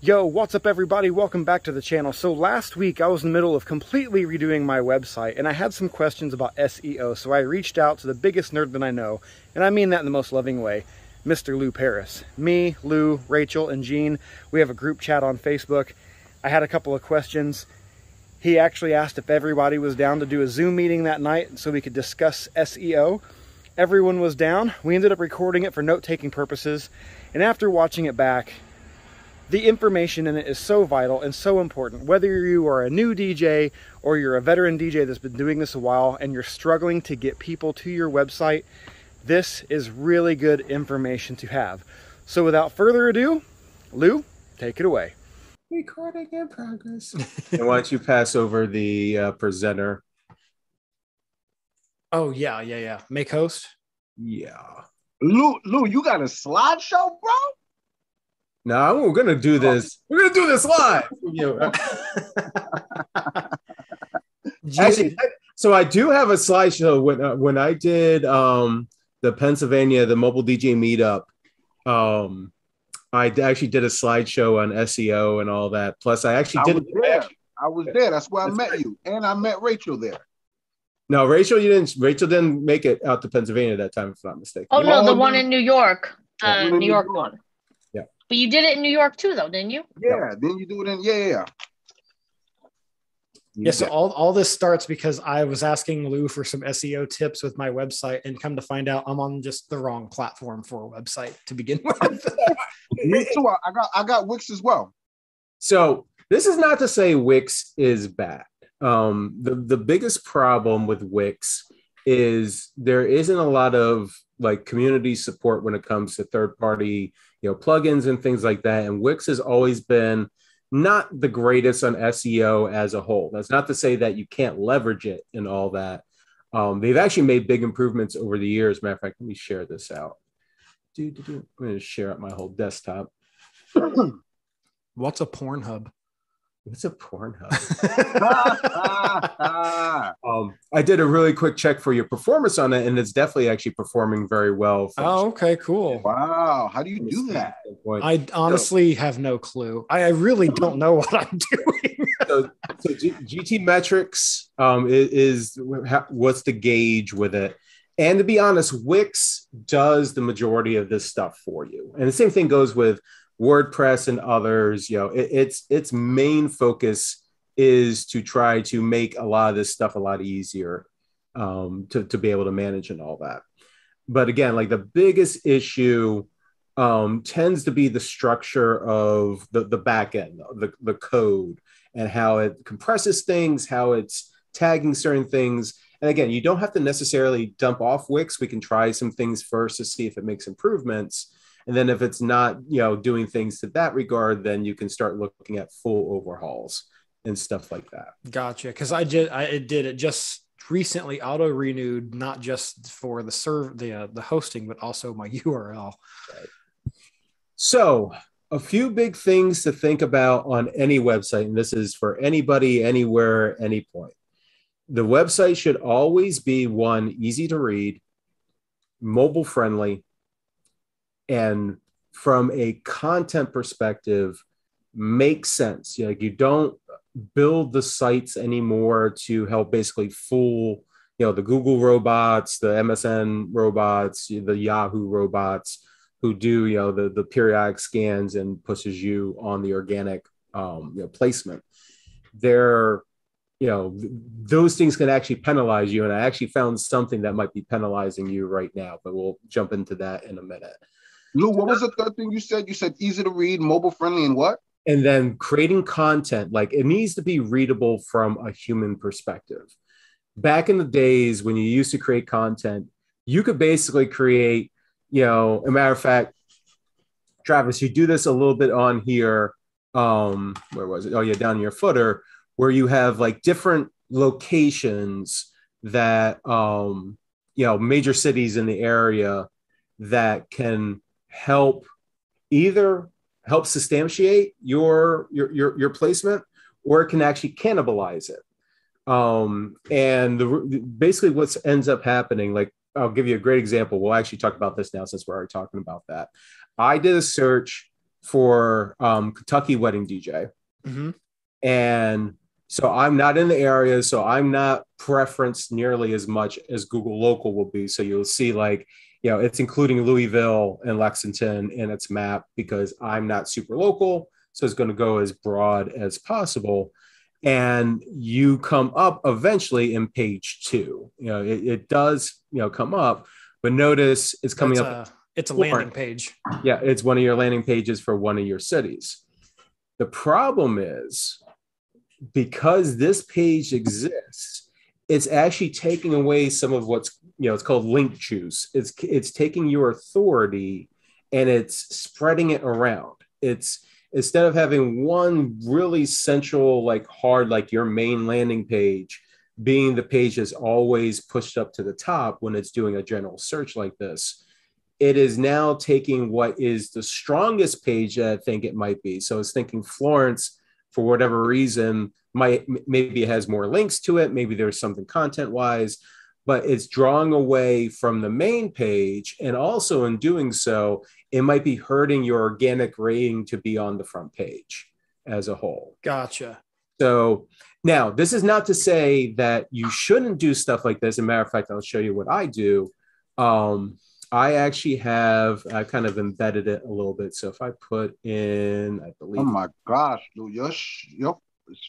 Yo, what's up everybody? Welcome back to the channel. So last week I was in the middle of completely redoing my website and I had some questions about SEO, so I reached out to the biggest nerd that I know, and I mean that in the most loving way, Mr. Lou Paris. Me, Lou, Rachel, and Jean, we have a group chat on Facebook. I had a couple of questions. He actually asked if everybody was down to do a Zoom meeting that night so we could discuss SEO. Everyone was down. We ended up recording it for note-taking purposes, and after watching it back, the information in it is so vital and so important. Whether you are a new DJ or you're a veteran DJ that's been doing this a while and you're struggling to get people to your website, this is really good information to have. So without further ado, Lou, take it away. Recording in progress. And why don't you pass over the presenter? Oh, yeah. Make host? Yeah. Lou, you got a slideshow, bro? No, we're gonna do this. We're gonna do this live. Actually, so I do have a slideshow. When I did the Pennsylvania, the mobile DJ meetup, I actually did a slideshow on SEO and all that. Plus, I was there. That's where I met you, and I met Rachel there. No, Rachel, you didn't. Rachel didn't make it out to Pennsylvania that time, if I'm not mistaken. Oh no, the one in New York, New York one. Yeah, but you did it in New York too, though, didn't you? Yeah, then you do it in Yeah, so all this starts because I was asking Lou for some SEO tips with my website, and come to find out I'm on just the wrong platform for a website to begin with. Me too. I got Wix as well. So this is not to say Wix is bad. The biggest problem with Wix is there isn't a lot of like community support when it comes to third-party, plugins and things like that. And Wix has always been not the greatest on SEO as a whole. That's not to say that you can't leverage it and all that. They've actually made big improvements over the years. Matter of fact, let me share this out. I'm going to share out my whole desktop. What's a Pornhub? What's a Pornhub? I did a really quick check for your performance on it, and it's definitely actually performing very well. Oh, okay, cool. Wow. How do you do that? I honestly have no clue. I really don't know what I'm doing. so GT metrics is what's the gauge with it. And to be honest, Wix does the majority of this stuff for you. And the same thing goes with WordPress and others. Its main focus is to try to make a lot of this stuff a lot easier to be able to manage and all that. But again, like the biggest issue tends to be the structure of the back end, the code, and how it compresses things, how it's tagging certain things. And again, you don't have to necessarily dump off Wix. We can try some things first to see if it makes improvements. And then if it's not, doing things to that regard, then you can start looking at full overhauls and stuff like that. Gotcha. Because I did it just recently auto renewed, not just for the hosting, but also my URL. Right. So a few big things to think about on any website, and this is for anybody, anywhere, any point. The website should always be one, easy to read, mobile friendly, and from a content perspective, makes sense. Like you don't build the sites anymore to help basically fool, the Google robots, the MSN robots, the Yahoo robots who do, the periodic scans and pushes you on the organic placement. They're, those things can actually penalize you. And I actually found something that might be penalizing you right now, but we'll jump into that in a minute. Lou, what was the third thing you said? You said easy to read, mobile friendly, and what? And then creating content, like it needs to be readable from a human perspective. Back in the days when you used to create content, you could basically create, a matter of fact, Travis, you do this a little bit on here. Where was it? Oh yeah, down in your footer, where you have like different locations that, major cities in the area that can help substantiate your placement, or it can actually cannibalize it. And basically what ends up happening, like I'll give you a great example. We'll actually talk about this now since we're already talking about that. I did a search for Kentucky Wedding DJ. Mm-hmm. And so I'm not in the area, so I'm not preferenced nearly as much as Google Local will be. So you'll see like, it's including Louisville and Lexington in its map because I'm not super local. So it's going to go as broad as possible. And you come up eventually in page 2. It does, come up, but notice it's coming up. It's a landing page. Yeah, it's one of your landing pages for one of your cities. The problem is, because this page exists, it's actually taking away some of what's, it's called link juice. It's taking your authority and it's spreading it around. It's, instead of having one really central, like hard, like your main landing page being the page that's always pushed up to the top when it's doing a general search like this, it is now taking what is the strongest page that I think it might be. So it's thinking Florence, for whatever reason, maybe it has more links to it. Maybe there's something content wise, but it's drawing away from the main page. And also in doing so, it might be hurting your organic rating to be on the front page as a whole. Gotcha. So now this is not to say that you shouldn't do stuff like this. As a matter of fact, I'll show you what I do. I actually I kind of embedded it a little bit. So if I put in, I believe. Oh my gosh, dude, your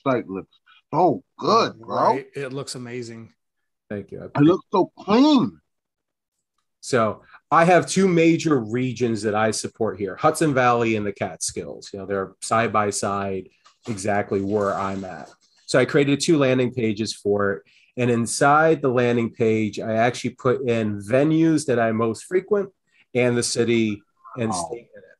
site looks so good, bro. Right. It looks amazing. Thank you. It looks so clean. So I have 2 major regions that I support here, Hudson Valley and the Catskills. They're side by side, exactly where I'm at. So I created 2 landing pages for it. And inside the landing page, I actually put in venues that I most frequent and the city and state in it.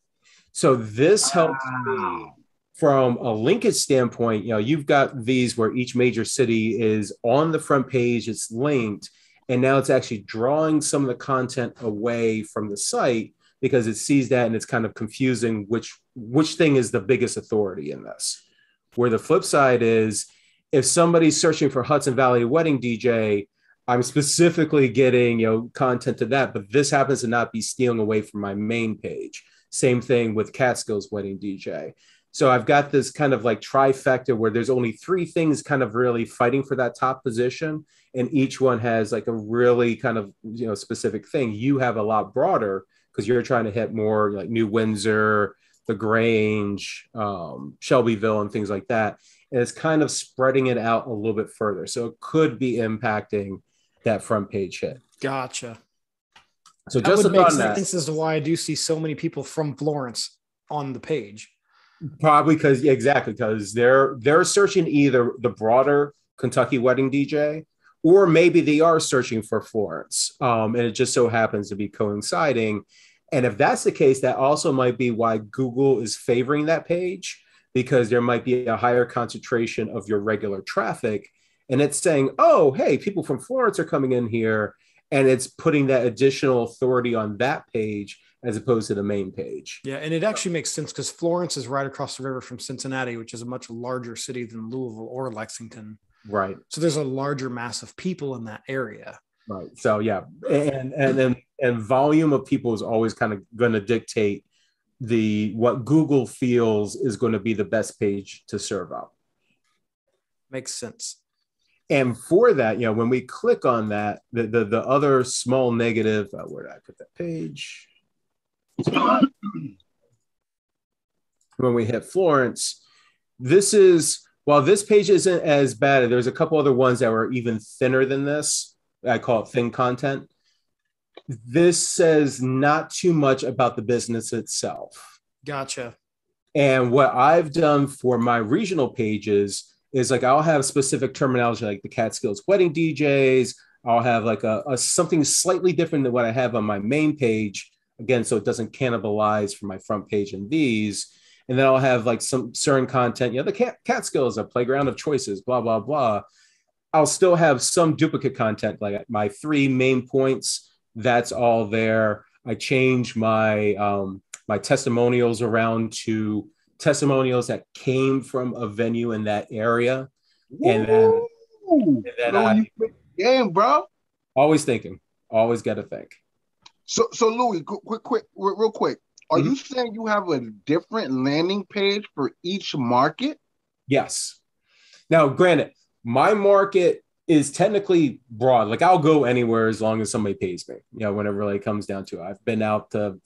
So this helps me from a linkage standpoint. You've got these where each major city is on the front page, it's linked, and now it's actually drawing some of the content away from the site because it sees that and it's kind of confusing which thing is the biggest authority in this. Where the flip side is, if somebody's searching for Hudson Valley Wedding DJ, I'm specifically getting, content to that, but this happens to not be stealing away from my main page. Same thing with Catskills Wedding DJ. So I've got this kind of like trifecta where there's only 3 things kind of really fighting for that top position. And each one has like a really kind of, specific thing. You have a lot broader because you're trying to hit more like New Windsor, the Grange, Shelbyville, and things like that. And it's kind of spreading it out a little bit further. So it could be impacting that front page hit. Gotcha. So that just would make on sense as to why I do see so many people from Florence on the page. Probably because they're searching either the broader Kentucky Wedding DJ, or maybe they are searching for Florence. And it just so happens to be coinciding. And if that's the case, that also might be why Google is favoring that page, because there might be a higher concentration of your regular traffic. And it's saying, oh, hey, people from Florence are coming in here. And it's putting that additional authority on that page as opposed to the main page. Yeah, and it actually makes sense because Florence is right across the river from Cincinnati, which is a much larger city than Louisville or Lexington. Right. So there's a larger mass of people in that area. Right. So yeah, and volume of people is always kind of going to dictate what Google feels is going to be the best page to serve up. Makes sense. And for that, when we click on that, the other small negative, where did I put that page? When we hit Florence, while this page isn't as bad, there's a couple other ones that were even thinner than this. I call it thin content. This says not too much about the business itself. Gotcha. And what I've done for my regional pages is like, I'll have specific terminology like the Catskills Wedding DJs. I'll have like a something slightly different than what I have on my main page. Again, so it doesn't cannibalize from my front page in these. And then I'll have like some certain content, the Catskills, a playground of choices, blah, blah, blah. I'll still have some duplicate content, like my 3 main points. That's all there. I change my my testimonials around to testimonials that came from a venue in that area. And then game, bro. Always thinking, always got to think. So Louis, real quick. Are you saying you have a different landing page for each market? Yes. Now, granted, my market is technically broad. Like I'll go anywhere as long as somebody pays me, whenever it really comes down to it. I've been out to,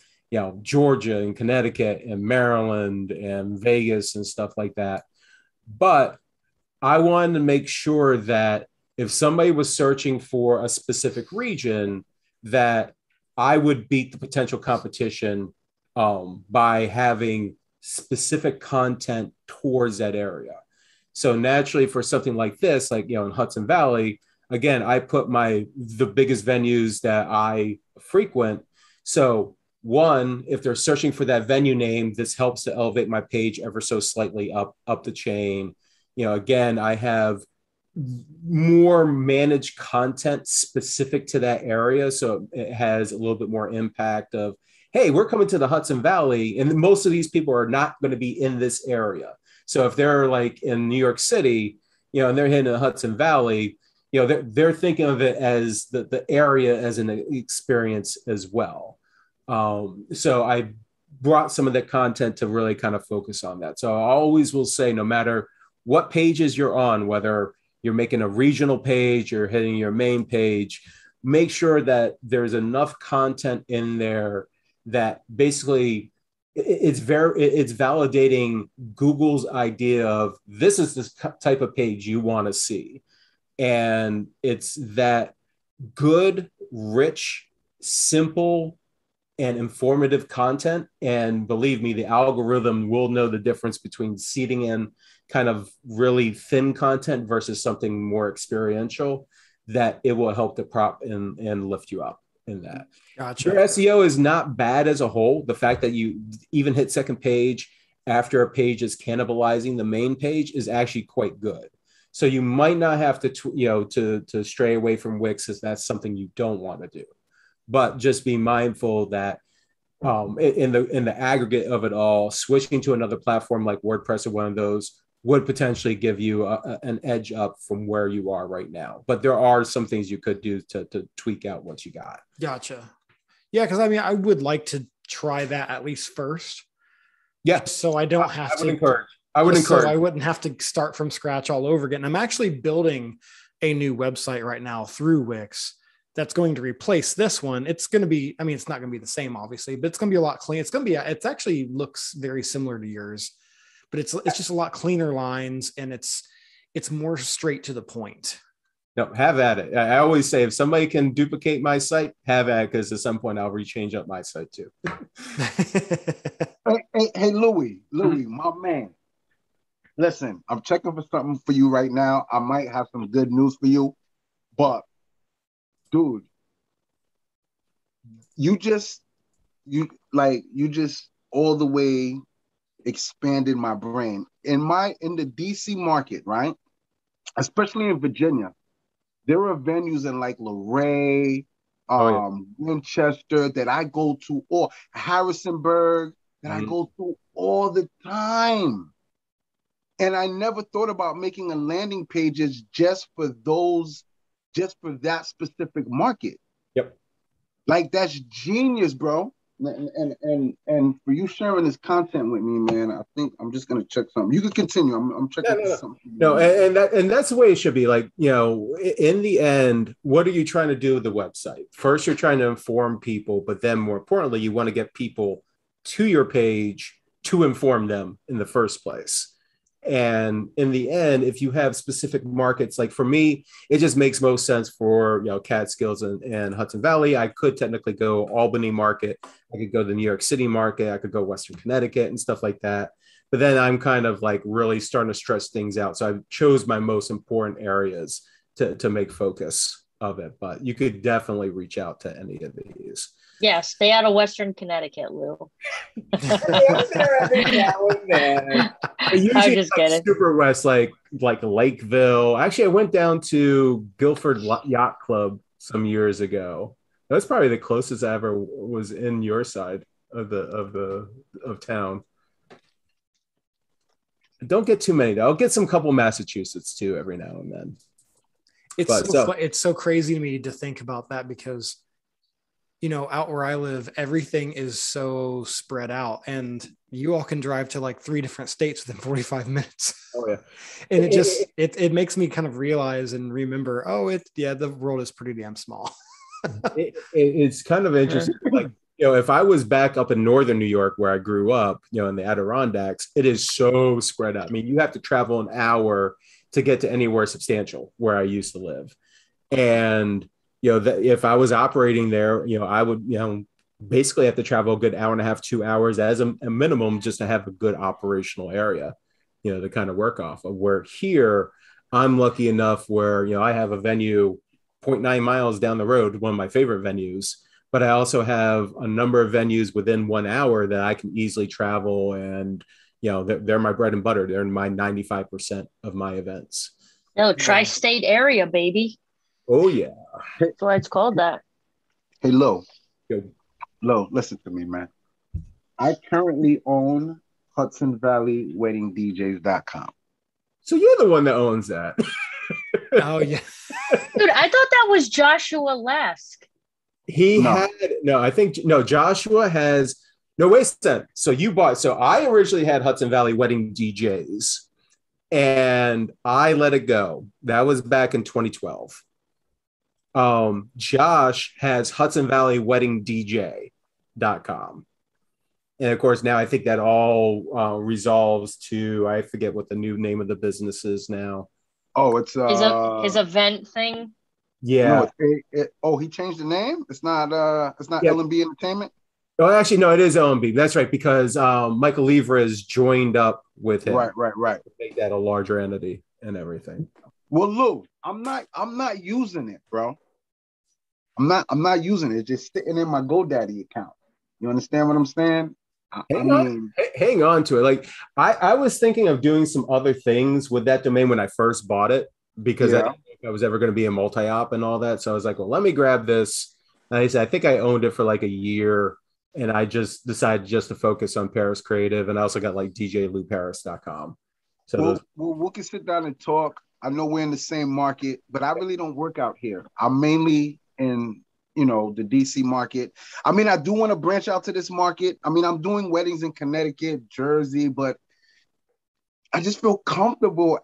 Georgia and Connecticut and Maryland and Vegas and stuff like that. But I wanted to make sure that if somebody was searching for a specific region, that I would beat the potential competition by having specific content towards that area. So naturally, for something like this, like in Hudson Valley, again, I put the biggest venues that I frequent. So one, if they're searching for that venue name, this helps to elevate my page ever so slightly up the chain. Again, I have more managed content specific to that area, so it has a little bit more impact of, hey, we're coming to the Hudson Valley, and most of these people are not going to be in this area. So if they're like in New York City, and they're hitting the Hudson Valley, they're thinking of it as the area as an experience as well. So I brought some of that content to really kind of focus on that. So I always will say, no matter what pages you're on, whether you're making a regional page, you're hitting your main page, make sure that there's enough content in there that basically it's validating Google's idea of this is the type of page you want to see. And it's that good, rich, simple, and informative content. And believe me, the algorithm will know the difference between seeding in kind of really thin content versus something more experiential, that it will help to prop and lift you up in that. Gotcha. Your SEO is not bad as a whole. The fact that you even hit second page after a page is cannibalizing the main page is actually quite good. So you might not have to, to stray away from Wix if that's something you don't want to do. But just be mindful that in the aggregate of it all, switching to another platform like WordPress or one of those would potentially give you an edge up from where you are right now. But there are some things you could do to tweak out what you got. Gotcha. Yeah, because I would like to try that at least first. Yeah. So I don't have to. I would encourage. So I wouldn't have to start from scratch all over again. I'm actually building a new website right now through Wix that's going to replace this one. It's going to be, it's not going to be the same, obviously, but it's going to be a lot clean. It actually looks very similar to yours, but it's just a lot cleaner lines, and it's more straight to the point. No, have at it. I always say, if somebody can duplicate my site, have at it, because at some point I'll rechange up my site too. hey, Louis, my man. Listen, I'm checking for something for you right now. I might have some good news for you, but dude, you just all the way expanded my brain. In the DC market, right? Especially in Virginia, there are venues in like Luray, Winchester that I go to, or Harrisonburg that I go to all the time. And I never thought about making a landing pages just for that specific market. Yep. Like, that's genius, bro. And for you sharing this content with me, man, I think I'm just gonna check something. You can continue. I'm checking something. No, and that's the way it should be. Like, in the end, what are you trying to do with the website? First, you're trying to inform people, but then more importantly, you want to get people to your page to inform them in the first place. And in the end, if you have specific markets, like for me, it just makes most sense for, Catskills and Hudson Valley. I could technically go Albany market. I could go the New York City market. I could go Western Connecticut and stuff like that. But then I'm kind of like really starting to stretch things out. So I chose my most important areas to make focus of it. But you could definitely reach out to any of these. Yeah, stay out of Western Connecticut, Lou. Usually just kidding. Super West, like Lakeville. Actually, I went down to Guilford Yacht Club some years ago. That's probably the closest I ever was in your side of town. Don't get too many though. I'll get some couple Massachusetts too every now and then. It's so crazy to me to think about that, because out where I live, everything is so spread out, and you all can drive to like 3 different states within 45 minutes. Oh yeah. And it makes me kind of realize and remember, the world is pretty damn small. It's kind of interesting. Like, if I was back up in northern New York where I grew up, in the Adirondacks, it is so spread out. I mean, you have to travel an hour to get to anywhere substantial where I used to live. And, if I was operating there, I would, basically have to travel a good hour and a half, 2 hours as a minimum just to have a good operational area, to kind of work off of. Where here, I'm lucky enough where, I have a venue 0.9 miles down the road, one of my favorite venues, but I also have a number of venues within 1 hour that I can easily travel, and, they're my bread and butter. They're my 95% of my events. No, tri-state area, baby. Oh yeah. That's why it's called that. Hey, Lo. Good. Lo, listen to me, man. I currently own HudsonValleyWeddingDJs.com. So you're the one that owns that. Oh yeah. Dude, I thought that was Joshua Lask. Joshua has, no, wait a second. So I originally had Hudson Valley Wedding DJs, and I let it go. That was back in 2012. Josh has Hudson Valley Wedding DJ.com. And of course, now I think that all resolves to, I forget what the new name of the business is now. Oh, it's his event thing. Yeah. No, he changed the name. It's not LMB Entertainment. Oh, actually, no, it is LMB. That's right, because Michael Levra has joined up with him. Right. To make that a larger entity and everything. Well, Lou, I'm not using it, bro. I'm not using it. It's just sitting in my GoDaddy account. You understand what I'm saying? Hang on to it. Like, I was thinking of doing some other things with that domain when I first bought it, because I didn't know if I was ever going to be a multi-op and all that. So I was like, well, let me grab this. And I said, I think I owned it for like a year, and I just decided just to focus on Paris Creative. And I also got like DJLouParis.com. So we can sit down and talk. I know we're in the same market, but I really don't work out here. I'm mainly in the DC market. I mean, I do want to branch out to this market. I mean, I'm doing weddings in Connecticut, Jersey, but I just feel comfortable.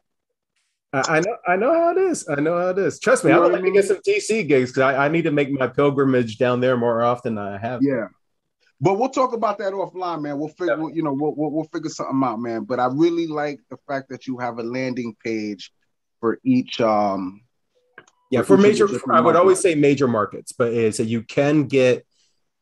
I know how it is. Trust me, I would like to get some DC gigs, because I need to make my pilgrimage down there more often than I have. Yeah. But we'll talk about that offline, man. We'll figure, we'll figure something out, man. But I really like the fact that you have a landing page for each for major, I would always say major markets, but so you can get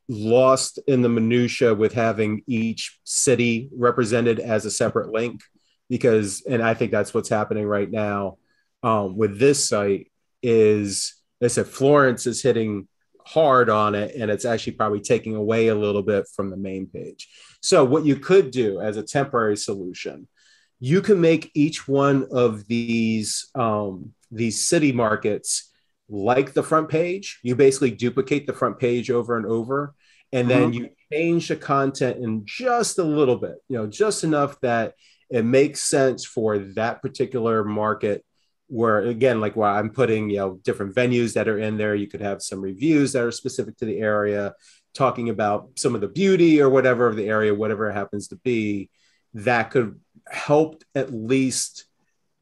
lost in the minutia with having each city represented as a separate link, and I think that's what's happening right now with this site. Is I said Florence is hitting hard on it, and it's actually probably taking away a little bit from the main page. So what you could do as a temporary solution, you can make each one of these city markets like the front page. You basically duplicate the front page over and over, and then you change the content in just a little bit, just enough that it makes sense for that particular market. Where, again, like where I'm putting, different venues that are in there. You could have some reviews that are specific to the area, talking about some of the beauty or whatever of the area, whatever it happens to be. That could help, at least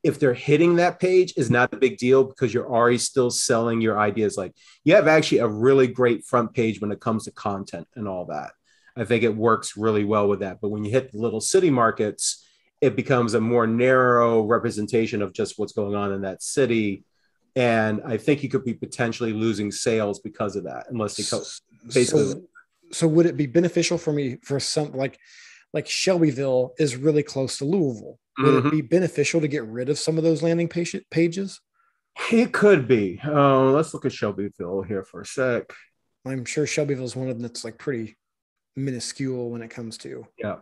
if they're hitting that page, is not a big deal, because you're already still selling your ideas. Like, you have actually a really great front page when it comes to content and all that. I think it works really well with that. But when you hit the little city markets, it becomes a more narrow representation of just what's going on in that city. And I think you could be potentially losing sales because of that, unless they basically. So would it be beneficial for me for some, like Shelbyville is really close to Louisville? Would it be beneficial to get rid of some of those landing pages? It could be. Let's look at Shelbyville here for a sec. I'm sure Shelbyville is one of them that's like pretty minuscule when it comes to. Yeah.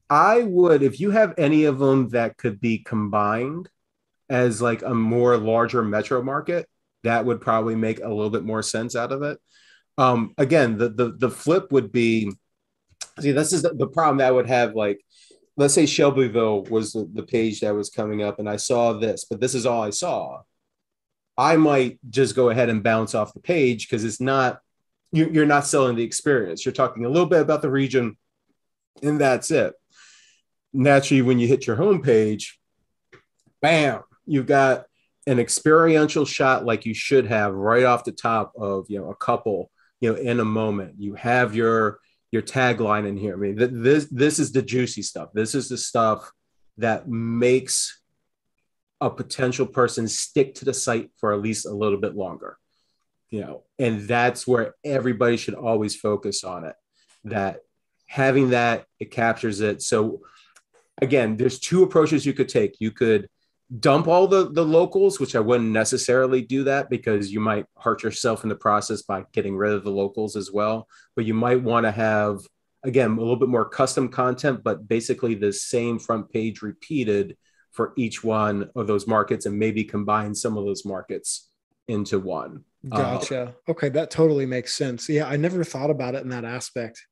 I would, if you have any of them that could be combined as like a more larger metro market, that would probably make a little bit more sense out of it. Again, the flip would be, see, this is the problem that I would have. Like, let's say Shelbyville was the page that was coming up, and I saw this, but this is all I saw. I might just go ahead and bounce off the page, because it's not you're not selling the experience. You're talking a little bit about the region, and that's it. Naturally, when you hit your homepage, bam, you've got an experiential shot like you should have right off the top of, a couple, in a moment. You have your tagline in here. I mean, this is the juicy stuff. This is the stuff that makes a potential person stick to the site for at least a little bit longer, and that's where everybody should always focus on it. That having that, it captures it. So again, there's two approaches you could take. You could dump all the locals, which I wouldn't necessarily do that because you might hurt yourself in the process by getting rid of the locals as well. But you might want to have, again, a little bit more custom content, but basically the same front page repeated for each one of those markets, and maybe combine some of those markets into one. Gotcha. Okay, that totally makes sense. Yeah, I never thought about it in that aspect.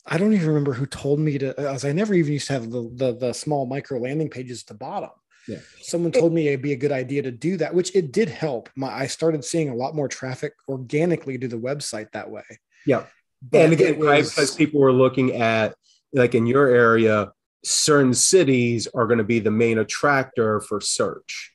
I don't even remember who told me to, as I never even used to have the small micro landing pages at the bottom. Yeah. Someone told me it'd be a good idea to do that, which it did help. I started seeing a lot more traffic organically to the website that way. Yeah. But and again, because people were looking at, like in your area, certain cities are going to be the main attractor for search.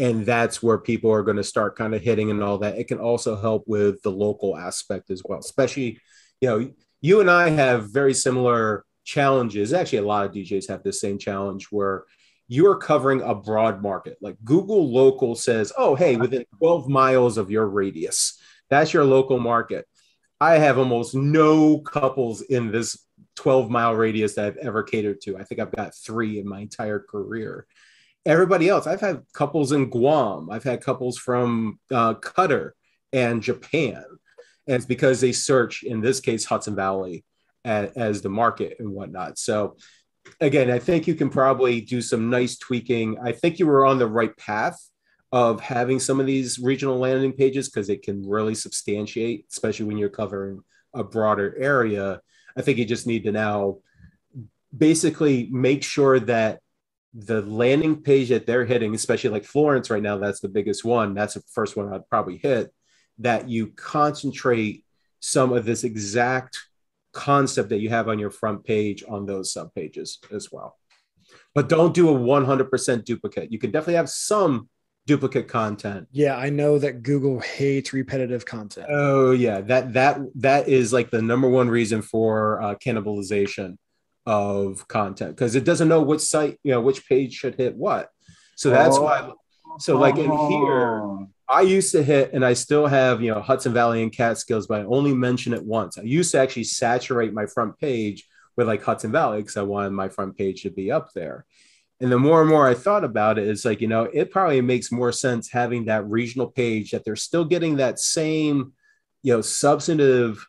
And that's where people are going to start kind of hitting and all that. It can also help with the local aspect as well, especially, you and I have very similar challenges. Actually, a lot of DJs have the same challenge where you're covering a broad market. Like Google Local says, oh, hey, within 12 miles of your radius, that's your local market. I have almost no couples in this 12-mile radius that I've ever catered to. I think I've got 3 in my entire career. Everybody else, I've had couples in Guam. I've had couples from Qatar and Japan. And it's because they search, in this case, Hudson Valley as the market and whatnot. So again, I think you can probably do some nice tweaking. I think you were on the right path of having some of these regional landing pages because it can really substantiate, especially when you're covering a broader area. I think you just need to now basically make sure that the landing page that they're hitting, especially like Florence right now, that's the biggest one. That's the first one I'd probably hit, that you concentrate some of this exact concept that you have on your front page on those sub pages as well. But don't do a 100% duplicate. You can definitely have some duplicate content. Yeah, I know that Google hates repetitive content. Oh yeah, that is like the number one reason for cannibalization of content, because it doesn't know which site, which page should hit what. So that's why. So like in here, I used to hit, and I still have, Hudson Valley and Catskills, but I only mention it once. I used to actually saturate my front page with like Hudson Valley because I wanted my front page to be up there. And the more and more I thought about it, it's like, it probably makes more sense having that regional page that they're still getting that same, substantive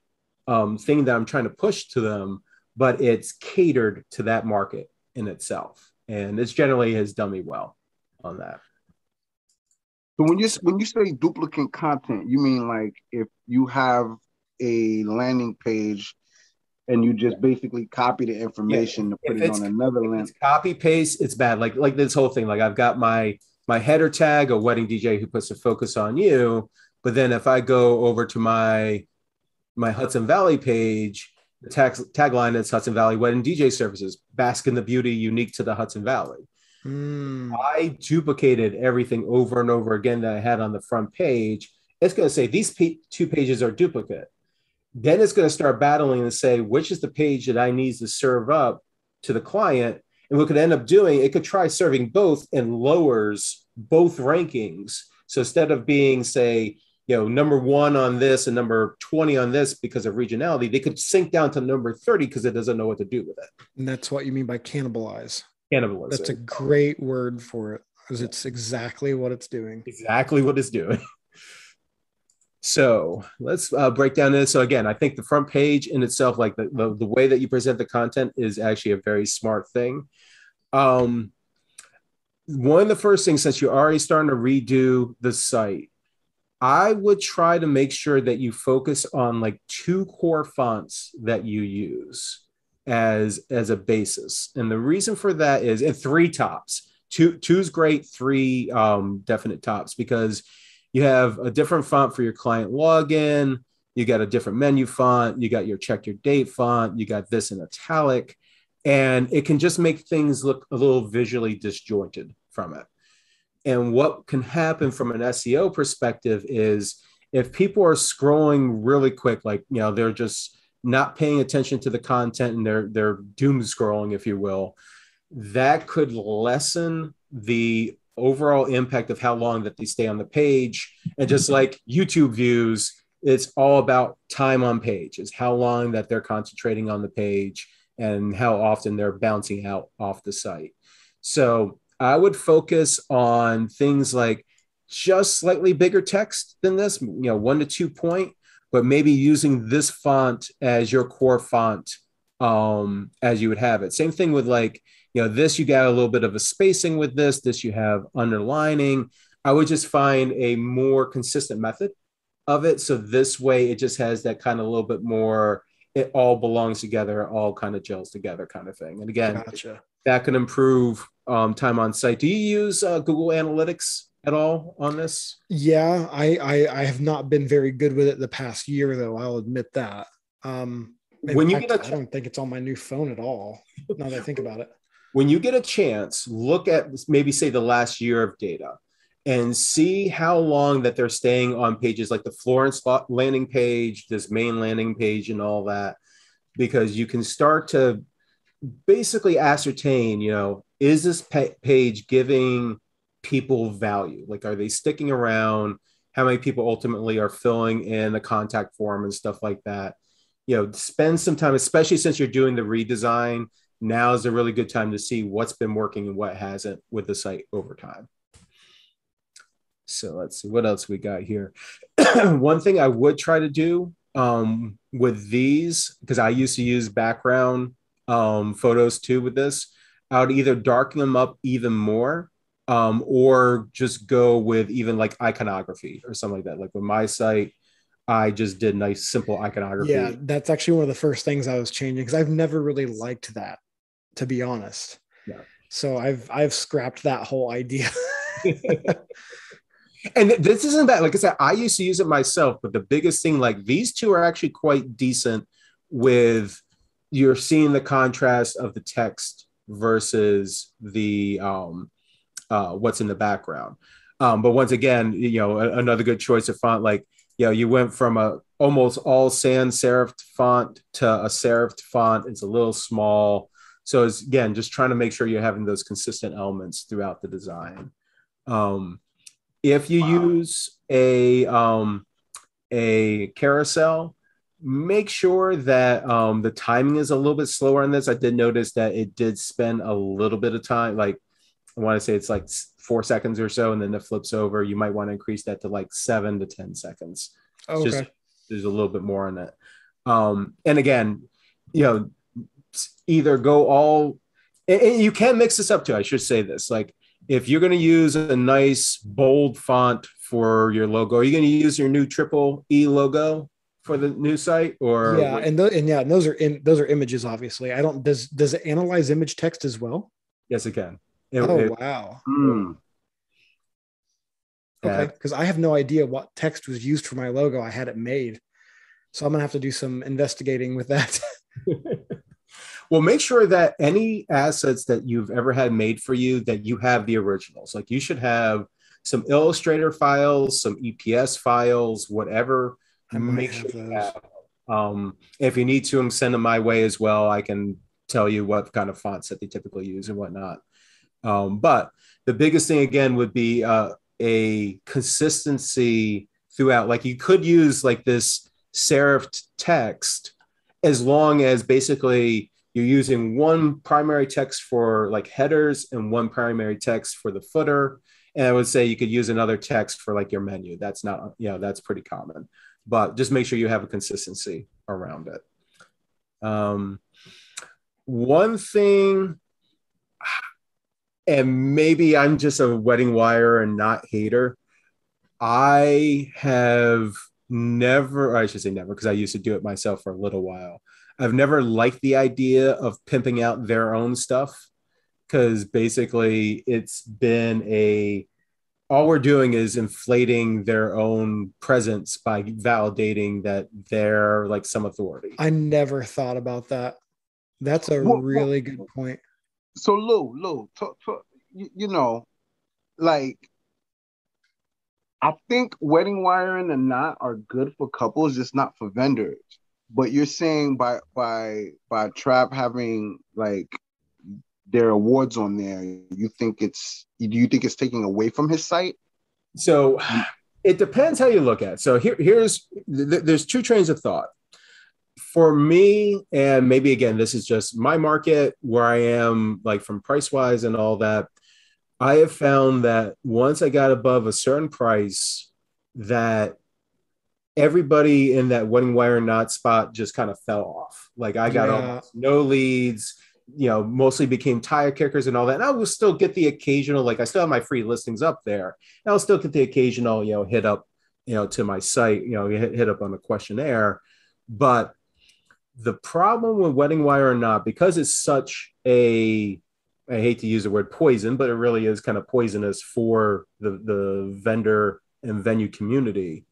thing that I'm trying to push to them, but it's catered to that market in itself. And this generally has done me well on that. So when you say duplicate content, you mean like if you have a landing page and you just basically copy the information to put it on another link. Copy paste, it's bad. Like this whole thing. Like I've got my header tag, a wedding DJ who puts the focus on you. But then if I go over to my Hudson Valley page, the tagline is Hudson Valley Wedding DJ Services, bask in the beauty unique to the Hudson Valley. I duplicated everything over and over again that I had on the front page. It's going to say these 2 pages are duplicate. Then it's going to start battling and say, which is the page that I need to serve up to the client? And what could end up doing, it could try serving both and lowers both rankings. So instead of being, say, number 1 on this and number 20 on this because of regionality, they could sink down to number 30 because it doesn't know what to do with it. And that's what you mean by cannibalize. Cannibalize. That's a great word for it, because it's exactly what it's doing. Exactly what it's doing. So let's break down this. So again, I think the front page in itself, like the way that you present the content, is actually a very smart thing. One of the first things, since you're already starting to redo the site, I would try to make sure that you focus on like 2 core fonts that you use as a basis. And the reason for that is, and 3 tops. Two's great, 3 definite tops, because you have a different font for your client login. You got a different menu font. You got your check your date font. You got this in italic. And it can just make things look a little visually disjointed from it. And what can happen from an SEO perspective is if people are scrolling really quick, like, they're just not paying attention to the content and they're doom scrolling, if you will, that could lessen the overall impact of how long that they stay on the page. And just like YouTube views, it's all about time on page, is how long that they're concentrating on the page and how often they're bouncing out off the site. So I would focus on things like just slightly bigger text than this, 1 to 2 point, but maybe using this font as your core font as you would have it. Same thing with this, you got a little bit of a spacing with this you have underlining. I would just find a more consistent method of it. So this way it just has that kind of a little bit more, it all belongs together, all kind of gels together kind of thing. And again, Gotcha. That can improve time on site. Do you use Google Analytics at all on this? Yeah, I have not been very good with it the past year, though. I'll admit that. When you I don't think it's on my new phone at all, now that I think about it. When you get a chance, look at maybe say the last year of data and see how long that they're staying on pages like the Florence landing page, this main landing page and all that, because you can start to basically ascertain, is this page giving people value? Like, are they sticking around? How many people ultimately are filling in the contact form and stuff like that? Spend some time, especially since you're doing the redesign. Now is a really good time to see what's been working and what hasn't with the site over time. So let's see what else we got here. One thing I would try to do with these, because I used to use background photos too with this, I would either darken them up even more or just go with even like iconography or something like that. Like with my site, I just did nice, simple iconography. Yeah, that's actually one of the first things I was changing because I've never really liked that, to be honest. Yeah. So I've scrapped that whole idea. And this isn't bad. Like I said, I used to use it myself, but the biggest thing, like these two are actually quite decent with you're seeing the contrast of the text versus the what's in the background. But once again, another good choice of font, like, you went from a almost all sans serif font to a serif font. It's a little small. So it's, again, just trying to make sure you're having those consistent elements throughout the design. If you use a carousel, make sure that the timing is a little bit slower on this. I did notice that it did spend a little bit of time. Like, I want to say it's like 4 seconds or so, and then it flips over. You might want to increase that to like 7 to 10 seconds. Okay. Just, there's a little bit more on it. And again, either go all, and you can mix this up too. I should say this, like, if you're going to use a nice bold font for your logo, are you going to use your new triple E logo for the new site? Or yeah, and those are images. Obviously, I don't. Does it analyze image text as well? Yes, it can. Wow. Okay, because I have no idea what text was used for my logo. I had it made, so I'm gonna have to do some investigating with that. Well, make sure that any assets that you've ever had made for you, that you have the originals. Like, you should have some Illustrator files, some EPS files, whatever. Make sure you have. If you need to, send them my way as well. I can tell you what kind of fonts that they typically use and whatnot. But the biggest thing, again, would be a consistency throughout. Like, you could use like this serifed text as long as basically you're using one primary text for like headers and one primary text for the footer. And I would say you could use another text for like your menu. That's not, that's pretty common, but just make sure you have a consistency around it. One thing, and maybe I'm just a wedding wire and not hater, I have never, or I should say never, because I used to do it myself for a little while. I've never liked the idea of pimping out their own stuff, because basically it's been all we're doing is inflating their own presence by validating that they're like some authority. I never thought about that. That's a Well, really good point. so Lou, you know, like I think wedding wiring and knot are good for couples, just not for vendors. But you're saying by Trap having like their awards on there, do you think it's taking away from his site? So it depends how you look at it. So there's two trains of thought. For me, and maybe again, this is just my market where I am, like from price wise and all that. I have found that once I got above a certain price, that everybody in that wedding wire knot spot just kind of fell off. Like I got almost no leads, mostly became tire kickers and all that. And I will still get the occasional, like I still have my free listings up there. And I'll still get the occasional, hit up, to my site, hit up on the questionnaire. But the problem with wedding wire or not, because it's such I hate to use the word poison, but it really is kind of poisonous for the vendor and venue community.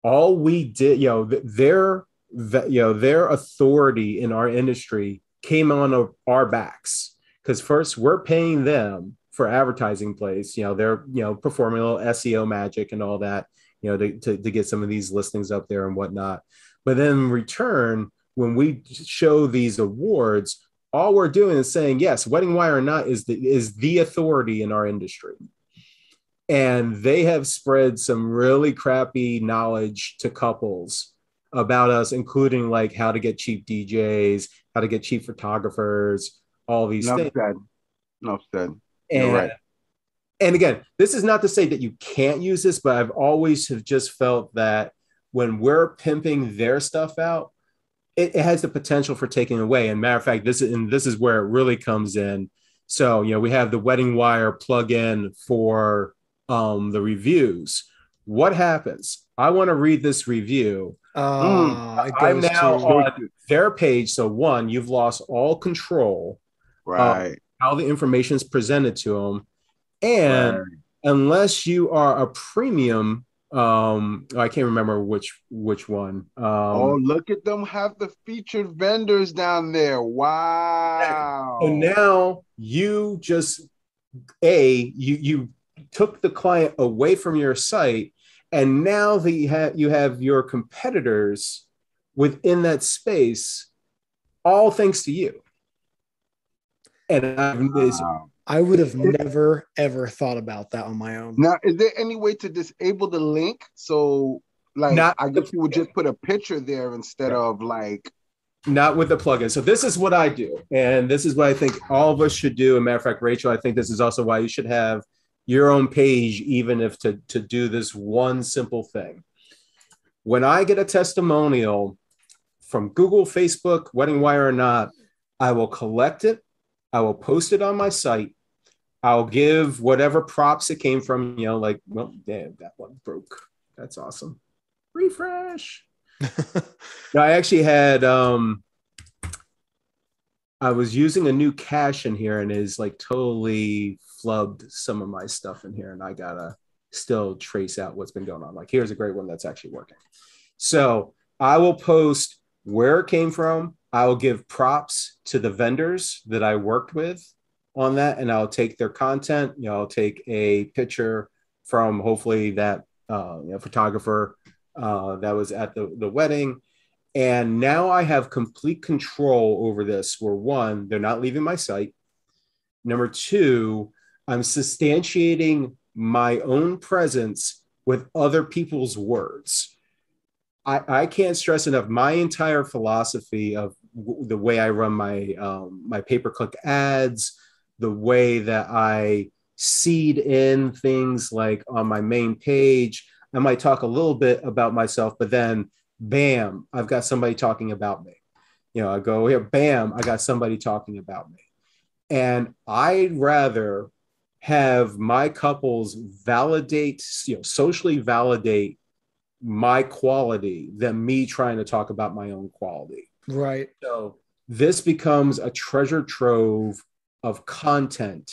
All we did, their authority in our industry came on our backs, because first we're paying them for advertising place. They're, performing a little SEO magic and all that, to get some of these listings up there and whatnot. But then in return, when we show these awards, all we're doing is saying, yes, wedding wire or not is the authority in our industry. And they have spread some really crappy knowledge to couples about us, including like how to get cheap DJs, how to get cheap photographers, all these things. Enough said. You're right. And again, this is not to say that you can't use this, but I've always have just felt that when we're pimping their stuff out, it has the potential for taking away. And matter of fact, this is where it really comes in. So, we have the wedding wire plugin for the reviews. What happens? I want to read this review. I'm now on their page. So one, you've lost all control, right? How the information is presented to them. And unless you are a premium, I can't remember which one. Look at them have the featured vendors down there. Wow. So now you just you took the client away from your site, and now that you have your competitors within that space, all thanks to you. And I would have never, ever thought about that on my own. Now, is there any way to disable the link? So, I guess you would just put a picture there instead of like... Not with the plugin. So this is what I do. And this is what I think all of us should do. As a matter of fact, Rachel, I think this is also why you should have your own page, even if to do this one simple thing. When I get a testimonial from Google, Facebook, Wedding Wire or not, I will collect it. I will post it on my site. I'll give whatever props it came from, like, well, damn, that one broke. That's awesome. Refresh. No, I actually had, I was using a new cache in here and is like totally flubbed some of my stuff in here. And I gotta still trace out what's been going on. Like, here's a great one that's actually working. So I will post where it came from. I will give props to the vendors that I worked with on that, and I'll take their content. I'll take a picture from hopefully that photographer that was at the wedding. And now I have complete control over this, where one, they're not leaving my site. Number two, I'm substantiating my own presence with other people's words. I can't stress enough, my entire philosophy of the way I run my pay-per-click ads, the way that I seed in things like on my main page. I might talk a little bit about myself, but then bam, I've got somebody talking about me. I go here, bam, I got somebody talking about me. And I'd rather have my couples validate, socially validate my quality than me trying to talk about my own quality. Right. So this becomes a treasure trove of content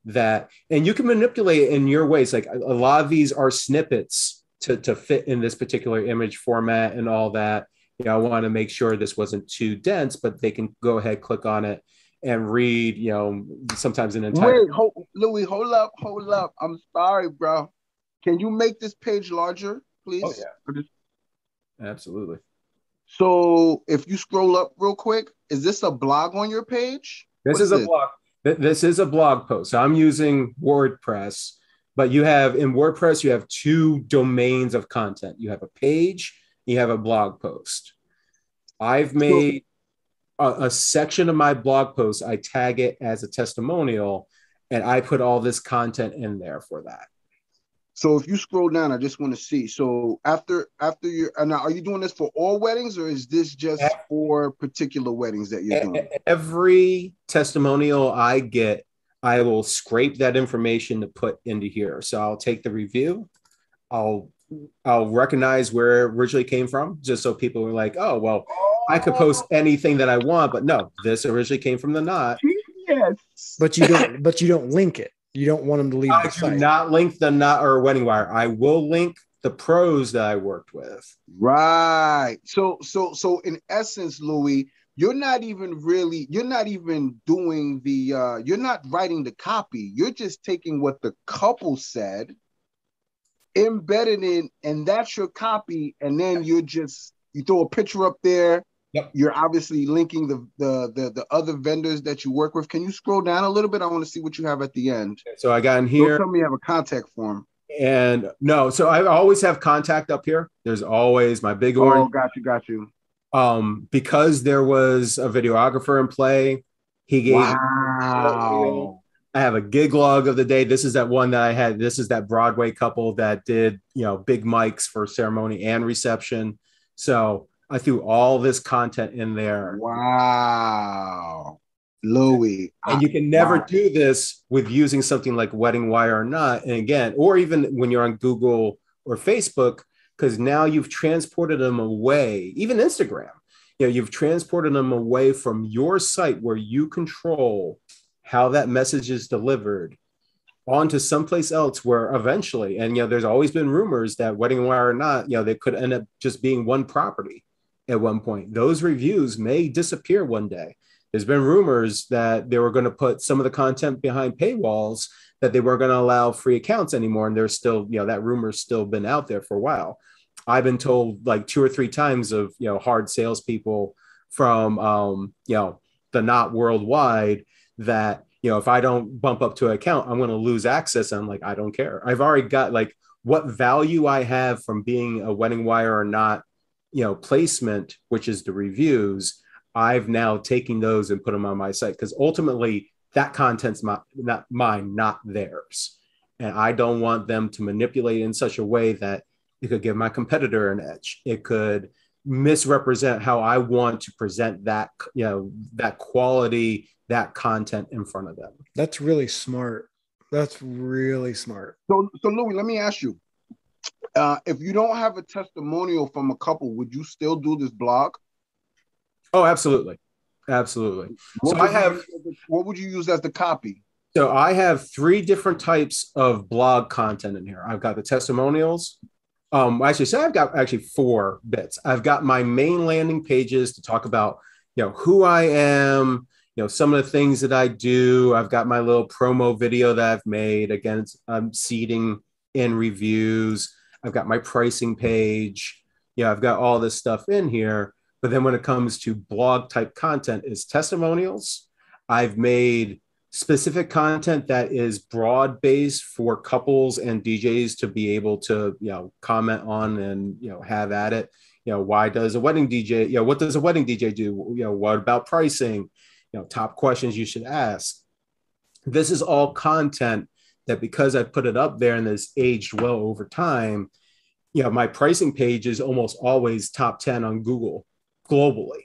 that, and you can manipulate it in your ways. Like a lot of these are snippets to fit in this particular image format and all that. You know, I want to make sure this wasn't too dense, but they can go ahead, click on it and read, you know, sometimes an entire. Wait, Louis, hold up. I'm sorry, bro. Can you make this page larger, please? Oh, yeah. Absolutely. So if you scroll up real quick, is this a blog on your page? This is a blog. This is a blog post. So I'm using WordPress, but you have in WordPress, you have two domains of content. You have a page, you have a blog post. I've made a section of my blog post. I tag it as a testimonial, and I put all this content in there for that. So if you scroll down, I just want to see. So after you're now, are you doing this for all weddings, or is this just for particular weddings that you're doing? Every testimonial I get, I will scrape that information to put into here. So I'll take the review, I'll recognize where it originally came from, just so people are like, oh, well, I could post anything that I want, but no, this originally came from the knot. Yes. But you don't link it. You don't want them to leave the site. I do not link the knot or wedding wire. I will link the pros that I worked with. Right. So in essence, Louis, you're not even doing the you're not writing the copy. You're just taking what the couple said, embedded in, and that's your copy, and then you throw a picture up there. Yep. You're obviously linking the other vendors that you work with. Can you scroll down a little bit? I want to see what you have at the end. So I got in here. Don't tell me you have a contact form. And no, so I always have contact up here. There's always my big orange. Oh, got you. Because there was a videographer in play, he gave. Wow. I have a gig log of the day. This is that one that I had. This is that Broadway couple that did, you know, big mics for ceremony and reception. So I threw all this content in there. Wow. Louis. And you can never do this with using something like Wedding Wire or not. And again, or even when you're on Google or Facebook, because now you've transported them away, even Instagram, you know, you've transported them away from your site where you control how that message is delivered onto someplace else where eventually, and, you know, there's always been rumors that Wedding Wire or not, you know, they could end up just being one property at one point. Those reviews may disappear one day. There's been rumors that they were going to put some of the content behind paywalls, that they weren't going to allow free accounts anymore. And there's still, you know, that rumor's still been out there for a while. I've been told like 2 or 3 times of, you know, hard salespeople from, you know, the Knot worldwide that, you know, if I don't bump up to an account, I'm going to lose access. I'm like, I don't care. I've already got like what value I have from being a Wedding Wire or not, you know, placement, which is the reviews. I've now taken those and put them on my site because ultimately that content's not mine, not theirs. And I don't want them to manipulate in such a way that it could give my competitor an edge. It could misrepresent how I want to present that, you know, that quality, that content in front of them. That's really smart. That's really smart. So Louis, let me ask you, if you don't have a testimonial from a couple, would you still do this blog? Oh, absolutely. Absolutely. What would you use as the copy? So I have 3 different types of blog content in here. I've got the testimonials. I've got 4 bits. I've got my main landing pages to talk about, you know, who I am, you know, some of the things that I do. I've got my little promo video that I've made. Again, I'm seeding in reviews. I've got my pricing page. Yeah, I've got all this stuff in here. But then when it comes to blog type content is testimonials. I've made specific content that is broad based for couples and DJs to be able to, you know, comment on and, you know, have at it. You know, why does a wedding DJ, you know, what does a wedding DJ do? You know, what about pricing? You know, top questions you should ask. This is all content that because I put it up there and it's aged well over time, you know, my pricing page is almost always top 10 on Google globally.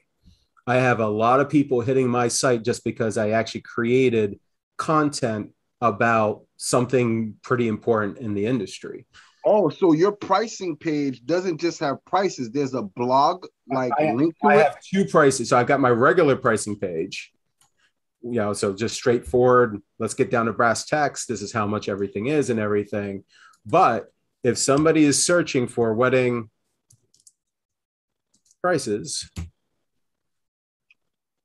I have a lot of people hitting my site just because I actually created content about something pretty important in the industry. Oh, so your pricing page doesn't just have prices. There's a blog link to it? I have 2 prices. So I've got my regular pricing page. so just straightforward, let's get down to brass tacks. This is how much everything is and everything. But if somebody is searching for wedding prices,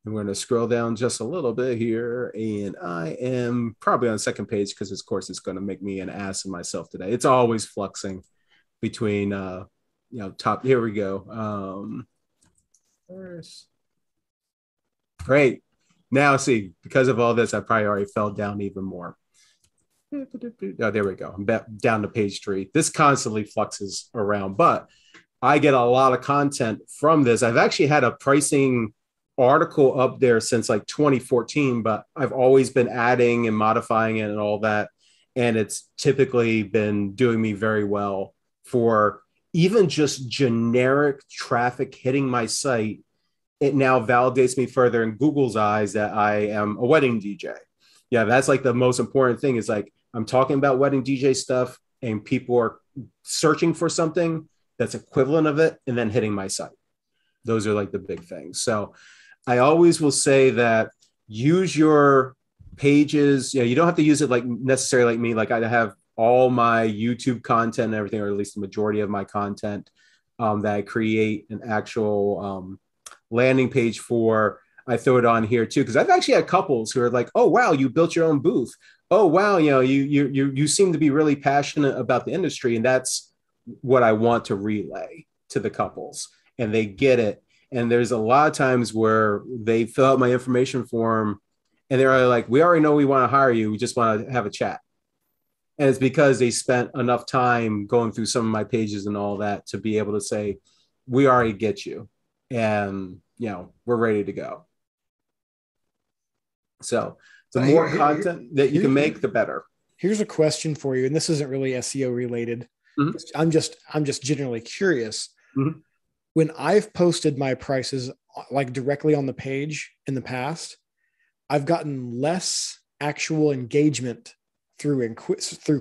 I'm going to scroll down just a little bit here, and I am probably on the second page because, of course, it's going to make me an ass of myself today. It's always fluxing between, top. Here we go. First. Great. Now, see, because of all this, I probably already fell down even more. Oh, there we go. I'm down to page 3. This constantly fluxes around, but I get a lot of content from this. I've actually had a pricing article up there since like 2014, but I've always been adding and modifying it and all that. And it's typically been doing me very well for even just generic traffic hitting my site. It now validates me further in Google's eyes that I am a wedding DJ. Yeah, that's like the most important thing is like I'm talking about wedding DJ stuff and people are searching for something that's equivalent of it and then hitting my site. Those are like the big things. So I always will say that use your pages. You don't have to use it like necessarily like me. Like I have all my YouTube content and everything, or at least the majority of my content that I create an actual landing page for. I throw it on here too, because I've actually had couples who are like, "Oh wow, you built your own booth. Oh wow, you seem to be really passionate about the industry," and that's what I want to relay to the couples, and they get it. And there's a lot of times where they fill out my information form and they're like, we already know we want to hire you. We just want to have a chat. And it's because they spent enough time going through some of my pages and all that to be able to say, we already get you. And, we're ready to go. So the more content that you can make, the better. Here's a question for you. And this isn't really SEO related. Mm-hmm. I'm just generally curious. Mm-hmm. When I've posted my prices like directly on the page in the past, I've gotten less actual engagement through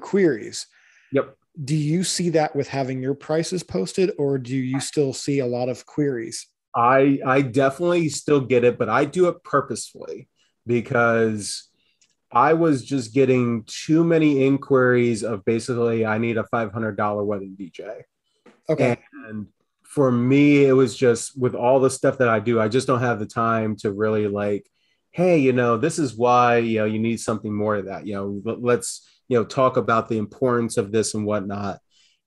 queries. Yep. Do you see that with having your prices posted, or do you still see a lot of queries? I definitely still get it, but I do it purposefully because I was just getting too many inquiries of basically, I need a $500 wedding DJ. Okay. And for me, it was just with all the stuff that I do, I just don't have the time to really like, hey, this is why, you need something more of that. Let's, talk about the importance of this and whatnot.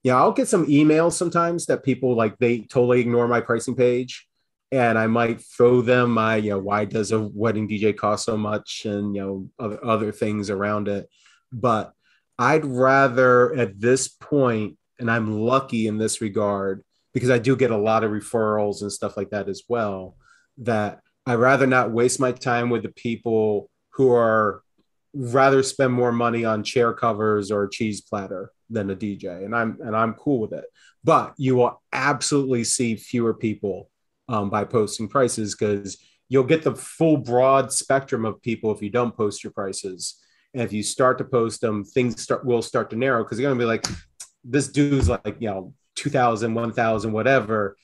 I'll get some emails sometimes that people like, they totally ignore my pricing page. And I might throw them my, why does a wedding DJ cost so much? And, other things around it. But I'd rather at this point, and I'm lucky in this regard, because I do get a lot of referrals and stuff like that as well, that I'd rather not waste my time with the people who are rather spend more money on chair covers or a cheese platter than a DJ. And I'm cool with it. But you will absolutely see fewer people by posting prices, because you'll get the full broad spectrum of people if you don't post your prices. And if you start to post them, things will start to narrow, because you're going to be like, this dude's like, 2,000, 1,000, whatever,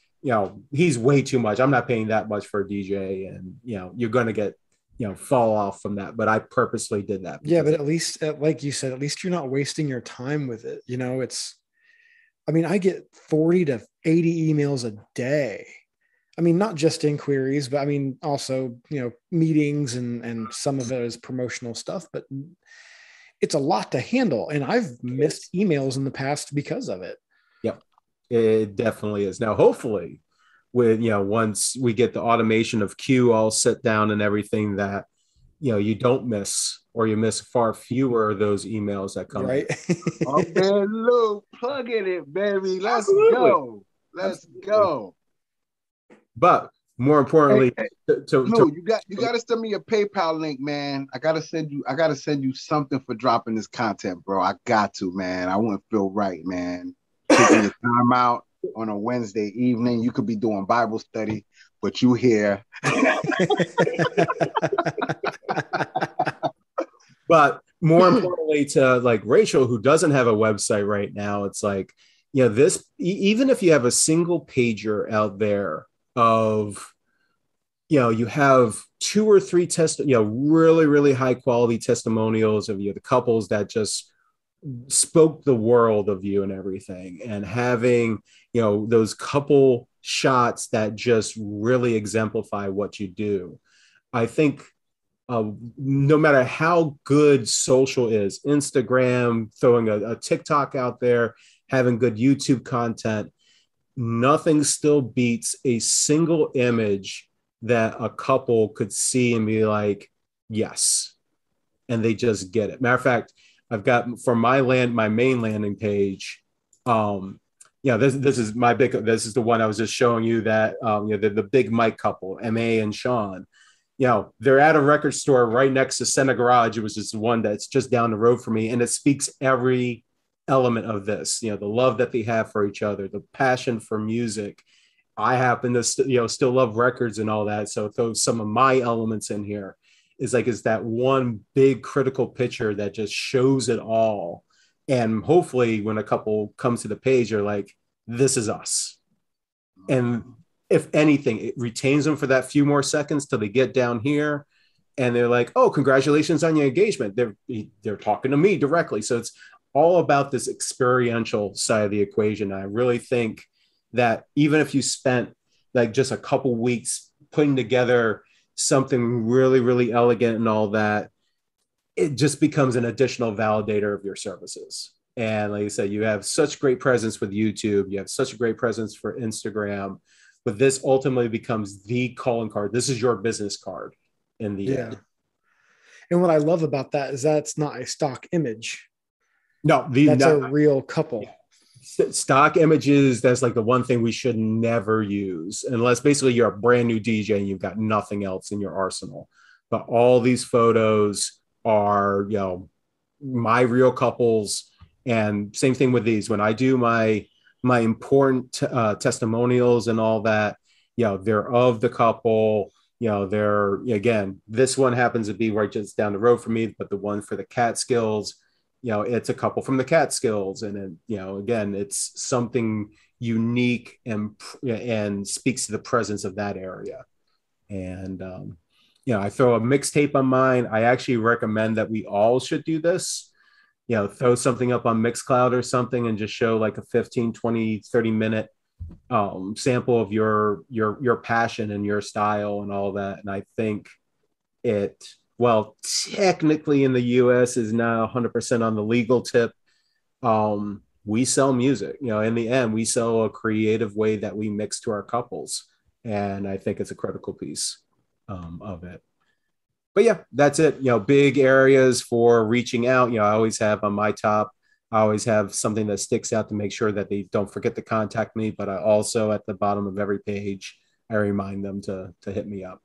he's way too much. I'm not paying that much for a DJ. And, you're going to get, fall off from that. But I purposely did that. Yeah. But at least, like you said, at least you're not wasting your time with it. I get 40 to 80 emails a day. Not just inquiries, but also, meetings and some of it is promotional stuff, but it's a lot to handle. And I've missed emails in the past because of it. Yep. It definitely is. Now, hopefully with, once we get the automation of queue all set down and everything, that, you don't miss, or you miss far fewer of those emails that come. Right. Oh, man, Lou, plug it, baby. Let's go. Let's go. But more importantly, Lou, you got to send me a PayPal link, man. I gotta send you something for dropping this content, bro. I got to, man. I wouldn't feel right, man. Taking your time out on a Wednesday evening. You could be doing Bible study, but you here. But more importantly, to like Rachel, who doesn't have a website right now, it's like, this, even if you have a single pager out there of, you have 2 or 3 really, really high quality testimonials of the couples that just spoke the world of you and everything, and having, those couple shots that just really exemplify what you do. I think no matter how good social is, Instagram, throwing a TikTok out there, having good YouTube content, nothing still beats a single image that a couple could see and be like, yes, and they just get it. Matter of fact, I've got for my main landing page. This is my big. This is the one I was just showing you that the big Mike couple, Ma and Sean. They're at a record store right next to Senna Garage. It was just one that's just down the road for me, and it speaks every element of this. The love that they have for each other, the passion for music. I happen to still love records and all that, so throw some of my elements in here. Is that one big critical picture that just shows it all. And hopefully when a couple comes to the page, they're like, this is us. And if anything, it retains them for that few more seconds till they get down here and they're like, oh, congratulations on your engagement. They're talking to me directly. So it's all about this experiential side of the equation. I really think that even if you spent like just a couple weeks putting together something really, really elegant and all that, it just becomes an additional validator of your services. And like I said, you have such great presence with YouTube. You have such a great presence for Instagram, but this ultimately becomes the calling card. This is your business card in the end. And what I love about that is that it's not a stock image. No, that's a real couple. Stock images, that's like the one thing we should never use, unless basically you're a brand new DJ and you've got nothing else in your arsenal. But all these photos are, my real couples. And same thing with these. When I do my important testimonials and all that, they're of the couple. They're, again, this one happens to be right just down the road from me, but the one for the Catskills, it's a couple from the Catskills. And then, again, it's something unique and speaks to the presence of that area. And, I throw a mixtape on mine. I actually recommend that we all should do this. Throw something up on Mixcloud or something and just show like a 15, 20, 30 minute sample of your passion and your style and all that. And I think technically in the US is now 100% on the legal tip. We sell music, in the end, we sell a creative way that we mix to our couples. And I think it's a critical piece of it. But yeah, that's it. Big areas for reaching out. I always have on my top, I always have something that sticks out to make sure that they don't forget to contact me. But I also, at the bottom of every page, I remind them to hit me up.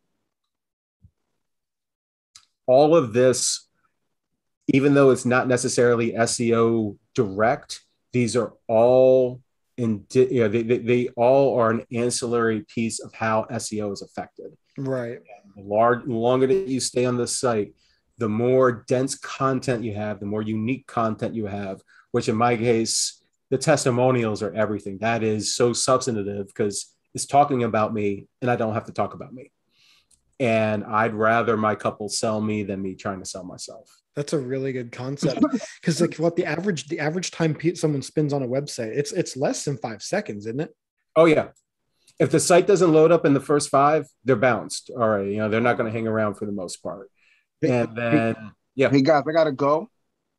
All of this, even though it's not necessarily SEO direct, these are all they all are an ancillary piece of how SEO is affected. Right. The longer that you stay on the site, the more dense content you have, the more unique content you have, which in my case, the testimonials are everything. That is so substantive because it's talking about me and I don't have to talk about me. And I'd rather my couple sell me than me trying to sell myself. That's a really good concept. Because the average time someone spends on a website, it's less than 5 seconds, isn't it? Oh yeah. If the site doesn't load up in the first 5, they're bounced. All right. They're not going to hang around for the most part. And then, Hey guys, I got to go.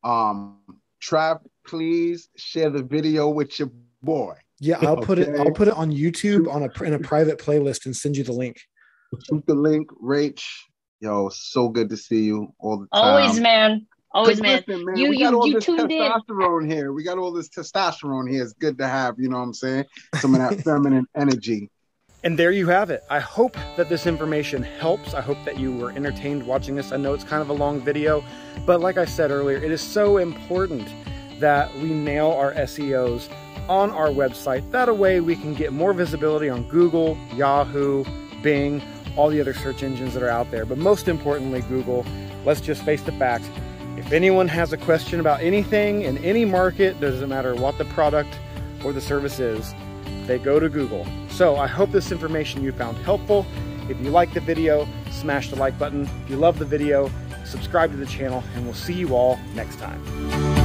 Trav, please share the video with your boy. Yeah, I'll put it on YouTube in a private playlist and send you the link. Shoot the link, Rach. Yo, so good to see you all the time. Always, man. Always, man. Listen, man. You tuned in. Testosterone here. We got all this testosterone here. It's good to have, you know what I'm saying? Some of that feminine energy. And there you have it. I hope that this information helps. I hope that you were entertained watching this. I know it's kind of a long video, but like I said earlier, it is so important that we nail our SEOs on our website. That way we can get more visibility on Google, Yahoo, Bing, all the other search engines that are out there. But most importantly, Google. Let's just face the facts. If anyone has a question about anything in any market, doesn't matter what the product or the service is, they go to Google. So I hope this information you found helpful. If you like the video, smash the like button. If you love the video, subscribe to the channel, and we'll see you all next time.